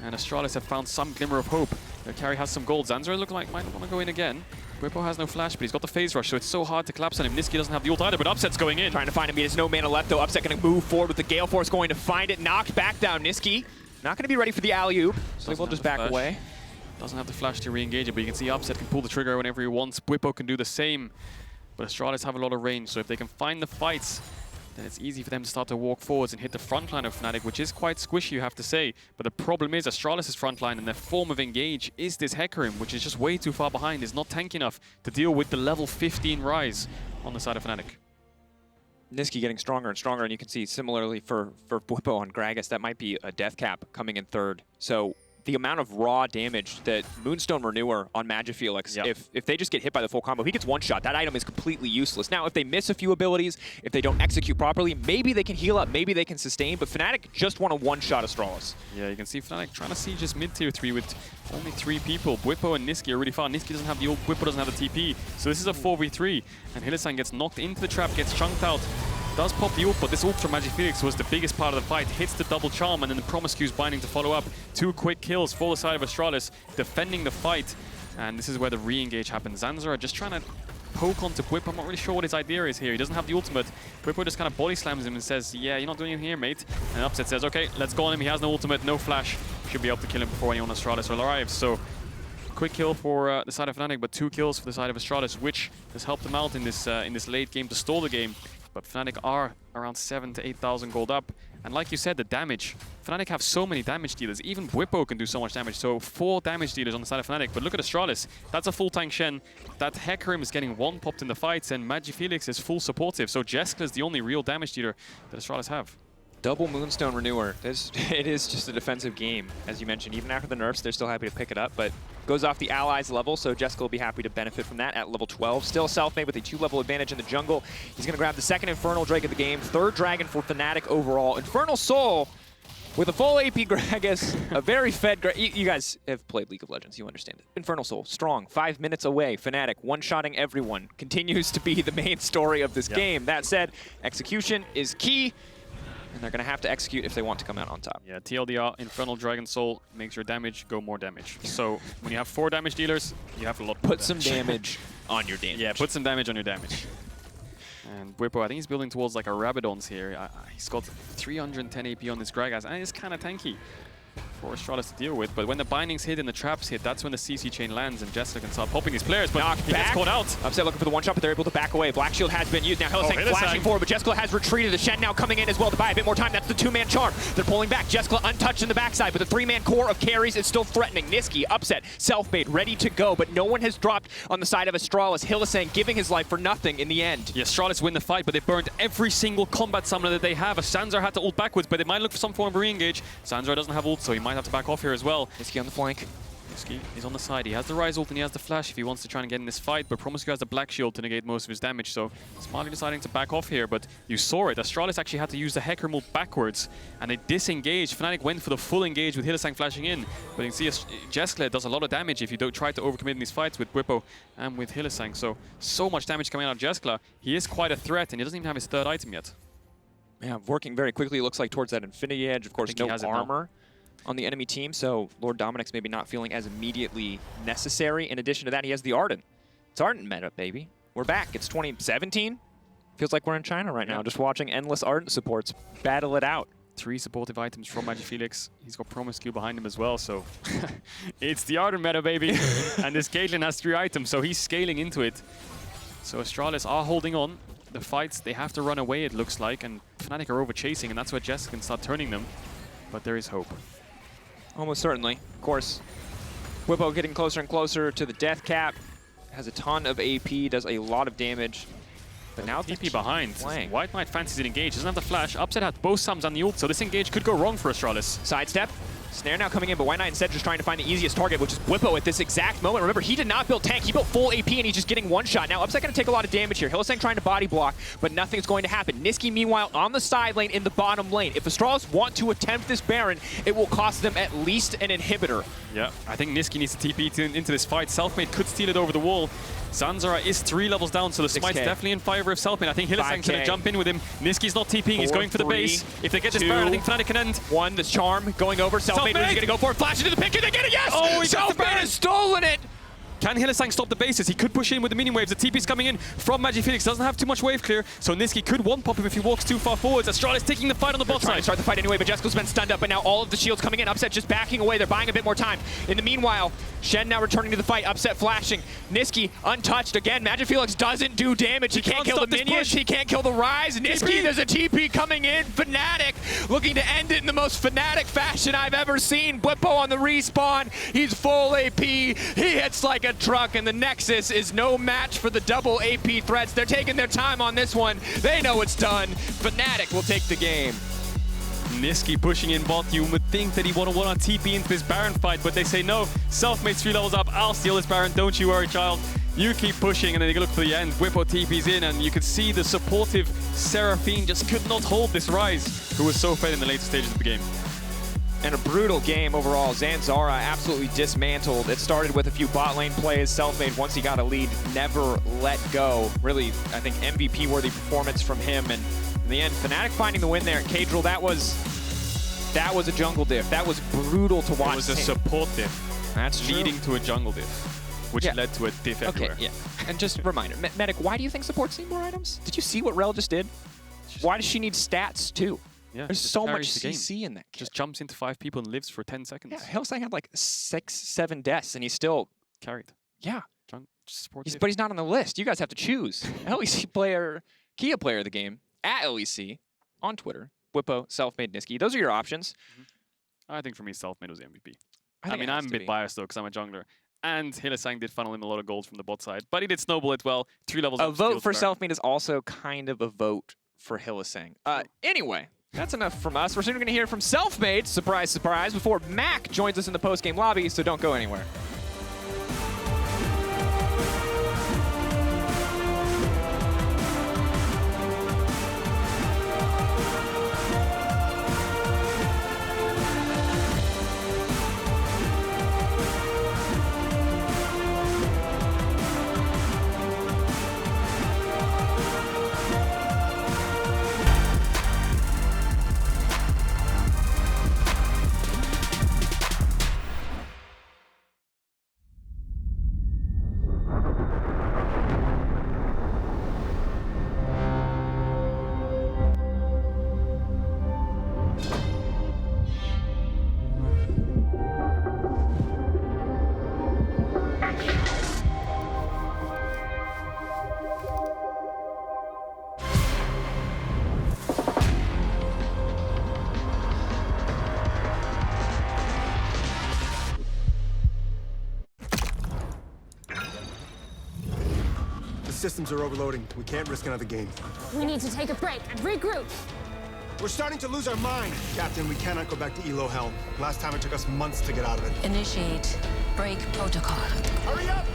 And Astralis have found some glimmer of hope. Their carry has some gold. Zanzarah look like might want to go in again. Bwipo has no flash, but he's got the phase rush, so it's so hard to collapse on him. Nisqy doesn't have the ult either, but Upset's going in. Trying to find him. He has no mana left, though. Upset going to move forward with the Gale Force, going to find it. Knocked back down. Nisqy not going to be ready for the alley-oop, so they will just back away. Doesn't have the flash to re-engage it, but you can see Upset can pull the trigger whenever he wants. Bwipo can do the same. But Astralis have a lot of range, so if they can find the fights, then it's easy for them to start to walk forwards and hit the front line of Fnatic, which is quite squishy, you have to say. But the problem is Astralis' front line and their form of engage is this Hecarim, which is just way too far behind, is not tanky enough to deal with the level 15 rise on the side of Fnatic. Nisqy getting stronger and stronger, and you can see similarly for Bwipo on Gragas, that might be a death cap coming in third. So the amount of raw damage that Moonstone Renewer on MagiFelix, if they just get hit by the full combo, he gets one shot. That item is completely useless. Now, if they miss a few abilities, if they don't execute properly, maybe they can heal up, maybe they can sustain, but Fnatic just want a one-shot Astralis. Yeah, you can see Fnatic trying to siege just mid-tier 3 with only 3 people. Bwipo and Nisqy are really far. Nisqy doesn't have the ult, Bwipo doesn't have the TP. So this is a 4v3, and Hylissang gets knocked into the trap, gets chunked out. Does pop the ult, but this ult from MagiFelix was the biggest part of the fight. Hits the double charm, and then the promisq's binding to follow up. 2 quick kills for the side of Astralis, defending the fight. And this is where the re-engage happens. Zanzarah just trying to poke onto Bwipo. I'm not really sure what his idea is here. He doesn't have the ultimate. Bwipo just kind of body slams him and says, yeah, you're not doing it here, mate. And Upset says, okay, let's go on him. He has no ultimate, no flash. Should be able to kill him before anyone on Astralis arrives. So quick kill for the side of Fnatic, but 2 kills for the side of Astralis, which has helped them out in this late game to stall the game. But Fnatic are around 7,000 to 8,000 gold up. And like you said, the damage. Fnatic have so many damage dealers. Even Bwipo can do so much damage. So 4 damage dealers on the side of Fnatic. But look at Astralis. That's a full tank Shen. That Hecarim is getting 1 popped in the fights. And MagiFelix is full supportive. So Jeskla is the only real damage dealer that Astralis have. Double Moonstone Renewer. It is just a defensive game, as you mentioned. Even after the nerfs, they're still happy to pick it up, but goes off the allies level, so Jeskla will be happy to benefit from that at level 12. Still Selfmade with a 2-level advantage in the jungle. He's going to grab the 2nd Infernal Drake of the game, 3rd Dragon for Fnatic overall. Infernal Soul with a full AP Gragas, a very fed you guys have played League of Legends, you understand it. Infernal Soul, strong, 5 minutes away. Fnatic, one-shotting everyone, continues to be the main story of this game. That said, execution is key. And they're going to have to execute if they want to come out on top. Yeah, TLDR, Infernal Dragon Soul makes your damage go more damage. So when you have 4 damage dealers, you have a lot more Put some damage on your damage. Yeah, put some damage on your damage. And Bwipo, I think he's building towards like a Rabadon's here. He's got 310 AP on this Gragas, and it's kind of tanky. for Astralis to deal with. But when the bindings hit and the traps hit, that's when the CC chain lands and Jeskla can start popping these players. But he gets caught out. Upset looking for the one-shot, but they're able to back away. Black Shield has been used. Now Hylissang flashing forward, but Jeskla has retreated. The Shen now coming in as well to buy a bit more time. That's the two-man charm. They're pulling back. Jeskla untouched in the backside, but the three-man core of carries is still threatening. Nisqy upset. Selfmade ready to go, but no one has dropped on the side of Astralis. Hylissang giving his life for nothing in the end. Yeah, Astralis win the fight, but they burned every single combat summoner that they have. Zanzarah had to ult backwards, but they might look for some form of re-engage. Zanzarah doesn't have ult, so he might have to back off here as well. Nisqy on the flank. Nisqy is on the side. He has the Rise ult and he has the Flash if he wants to try and get in this fight, but promisq has the Black Shield to negate most of his damage, so smartly deciding to back off here. But you saw it. Astralis actually had to use the Hecker move backwards, and they disengaged. Fnatic went for the full engage with Hylissang flashing in, but you can see Jeskla does a lot of damage if you don't try to overcommit in these fights with Bwipo and with Hylissang. So much damage coming out of Jeskla. He is quite a threat, and he doesn't even have his third item yet. Yeah, working very quickly, looks like, towards that Infinity Edge. Of course, no armor on the enemy team, so Lord Dominik's maybe not feeling as immediately necessary. In addition to that, he has the Ardent. It's Ardent meta, baby. We're back. It's 2017. Feels like we're in China right now, just watching endless Ardent supports battle it out. 3 supportive items from MagiFelix. He's got promisq behind him as well, so it's the Ardent meta, baby. And this Caedrel has 3 items, so he's scaling into it. So Astralis are holding on. The fights, they have to run away, it looks like, and Fnatic are over-chasing, and that's where Jeskla can start turning them. But there is hope. Almost certainly. Of course, Bwipo getting closer and closer to the death cap. Has a ton of AP, does a lot of damage. But now TP behind. WhiteKnight fancies an engage, doesn't have the flash. Upset had both sums and the ult, so this engage could go wrong for Astralis. Sidestep. Snare now coming in, but WhiteKnight instead just trying to find the easiest target, which is Bwipo at this exact moment. Remember, he did not build tank, he built full AP, and he's just getting one shot. Now, Upset going to take a lot of damage here. Hylissang trying to body block, but nothing's going to happen. Nisqy, meanwhile, on the side lane in the bottom lane. If Astralis want to attempt this Baron, it will cost them at least an inhibitor. Yeah, I think Nisqy needs to TP into this fight. Selfmade could steal it over the wall. Zanzarah is 3 levels down, so the smite's definitely in favor of Selfmade. I think Hylissang's going to jump in with him. Nisqy's not TPing, he's going for the base. If they get this Baron, I think Fnatic can end. 1, the charm going over. Selfmade is going to go for it. Flash into the picture, they get it, yes! Oh, Selfmade has stolen it! Can Hylissang stop the bases? He could push in with the minion waves. The TP's coming in from MagiFelix. Doesn't have too much wave clear, so Nisqy could one-pop him if he walks too far forwards. Astralis taking the fight on the bot side. Start the fight anyway, but Jeskala's been stunned up, but now all of the shields coming in. Upset just backing away. They're buying a bit more time. In the meanwhile, Shen now returning to the fight. Upset flashing. Nisqy untouched again. MagiFelix doesn't do damage. He can't kill the minions. He can't kill the Rise. Nisqy, there's a TP coming in. Fnatic looking to end it in the most Fnatic fashion I've ever seen. Bwipo on the respawn. He's full AP. He hits like a truck, and the Nexus is no match for the double AP threats. They're taking their time on this one. They know it's done. Fnatic will take the game. Nisqy pushing in bot. You would think that he would want to TP into this Baron fight, but they say no. Selfmade's 3 levels up. I'll steal this Baron. Don't you worry, child. You keep pushing, and then you look for the end. Bwipo TP's in, and you could see the supportive Seraphine just could not hold this Rise, who was so fed in the later stages of the game. And a brutal game overall. Zanzarah absolutely dismantled. It started with a few bot lane plays. Selfmade, once he got a lead, never let go. Really, I think MVP-worthy performance from him. And in the end, Fnatic finding the win there. Caedrel, that was a jungle diff. That was brutal to watch. It was a support diff. That's leading to a jungle diff, which led to a diff everywhere. Okay, yeah. And just a reminder, Medic, why do you think supports need more items? Did you see what Rel just did? Why does she need stats too? Yeah, there's so much CC in that kit. Just jumps into 5 people and lives for 10 seconds. Yeah, Hylissang had like 6, 7 deaths, and he's still carried. Yeah. But he's not on the list. You guys have to choose. LEC player, Kia player of the game, at LEC, on Twitter. Bwipo, Selfmade, Nisqy. Those are your options. I think for me, Selfmade was the MVP. I mean, I'm a bit biased though, because I'm a jungler. And Hylissang did funnel him a lot of gold from the bot side, but he did snowball it well. 3 levels up. A vote for Selfmade is also kind of a vote for Hylissang. Anyway. That's enough from us. We're soon going to hear from Selfmade, surprise, surprise, before Mac joins us in the post-game lobby, so don't go anywhere. systems are overloading. We can't risk another game. We need to take a break and regroup. We're starting to lose our mind. Captain, we cannot go back to Elo Hell. Last time it took us months to get out of it. Initiate break protocol. Hurry up!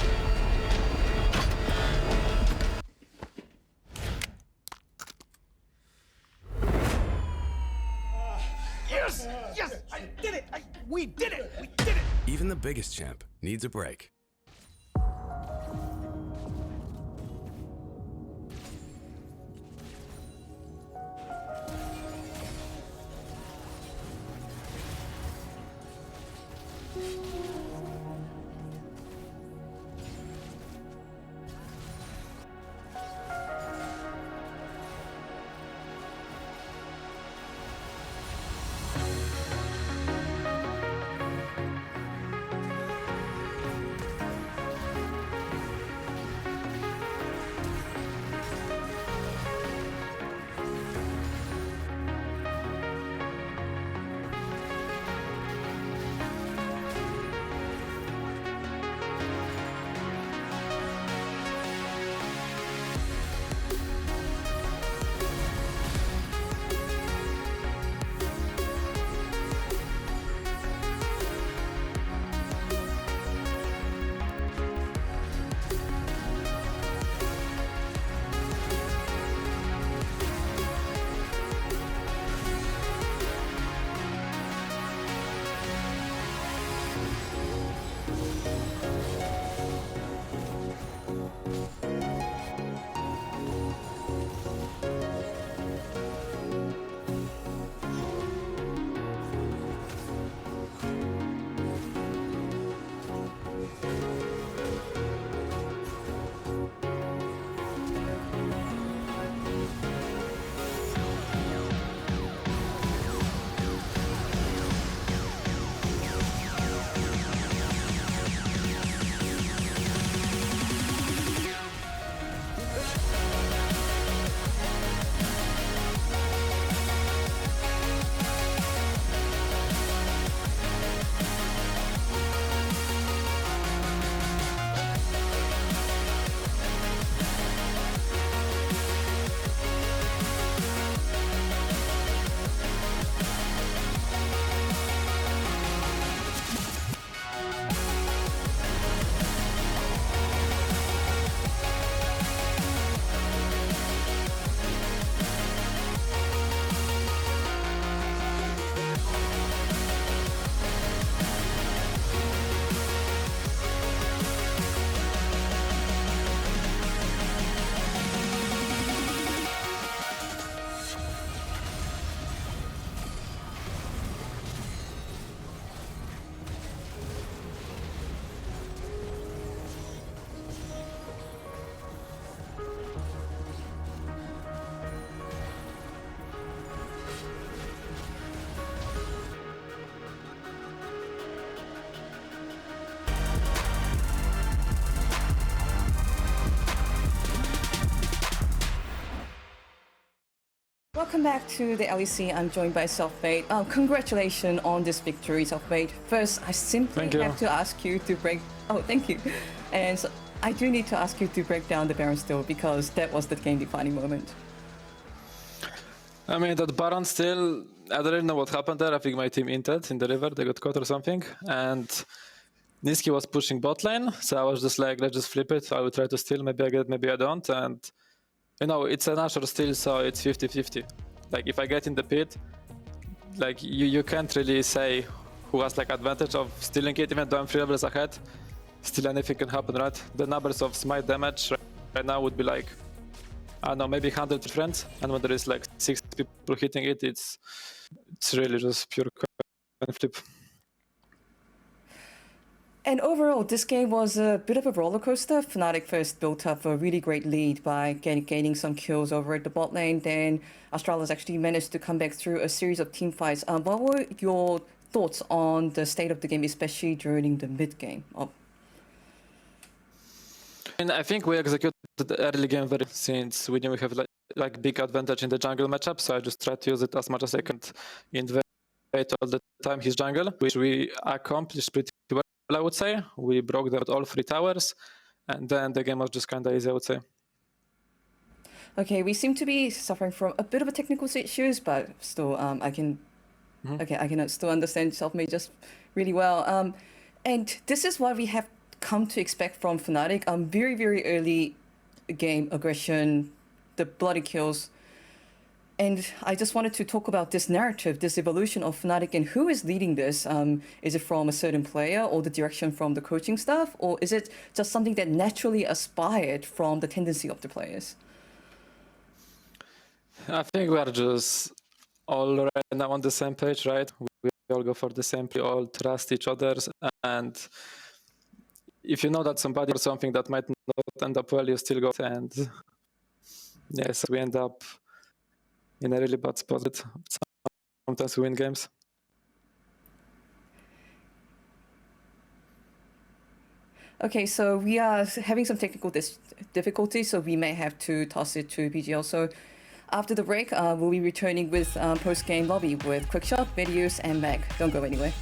Yes! Yes! I did it! We did it! We did it! Even the biggest champ needs a break. Welcome back to the LEC. I'm joined by Selfmade. Congratulations on this victory, Selfmade. First, I simply have to ask you to break... Oh, thank you. And so I do need to ask you to break down the Baron still, because that was the game-defining moment. I mean, that Baron still... I don't really know what happened there. I think my team inted in the river. They got caught or something. And Nisqy was pushing bot lane. So I was just like, let's just flip it. I will try to steal. Maybe I get it, maybe I don't. And... you know, it's an Asher still, so it's 50-50. Like, if I get in the pit, like, you can't really say who has, like, advantage of stealing it, even though I'm 3 levels ahead. Still anything can happen, right? The numbers of smite damage right now would be, like, I don't know, maybe 100 friends. And when there is, like, 6 people hitting it, it's really just pure coin flip. And overall, this game was a bit of a roller coaster. Fnatic first built up a really great lead by gaining some kills over at the bot lane. Then Astralis actually managed to come back through a series of team fights. What were your thoughts on the state of the game, especially during the mid game? And I think we executed the early game very since we knew we have like big advantage in the jungle matchup. So I just tried to use it as much as I can. Invade all the time his jungle, which we accomplished pretty well. I would say we broke down all 3 towers, and then the game was just kind of easy, I would say. Okay, we seem to be suffering from a bit of a technical issues, but still, I can still understand Selfmade just really well. And this is what we have come to expect from Fnatic. Very, very early game aggression, the bloody kills. And I just wanted to talk about this narrative, this evolution of Fnatic, and who is leading this. Is it from a certain player or the direction from the coaching staff? Or is it just something that naturally aspired from the tendency of the players? I think we are just all right now on the same page, right? We all go for the same, we all trust each other. And if you know that somebody or something that might not end up well, you still go. And yes, we end up in a really bad spot. Sometimes we win games. Okay, so we are having some technical difficulties, so we may have to toss it to BGL. So after the break, we'll be returning with post-game lobby with Quickshot, videos, and Mag. Don't go anywhere.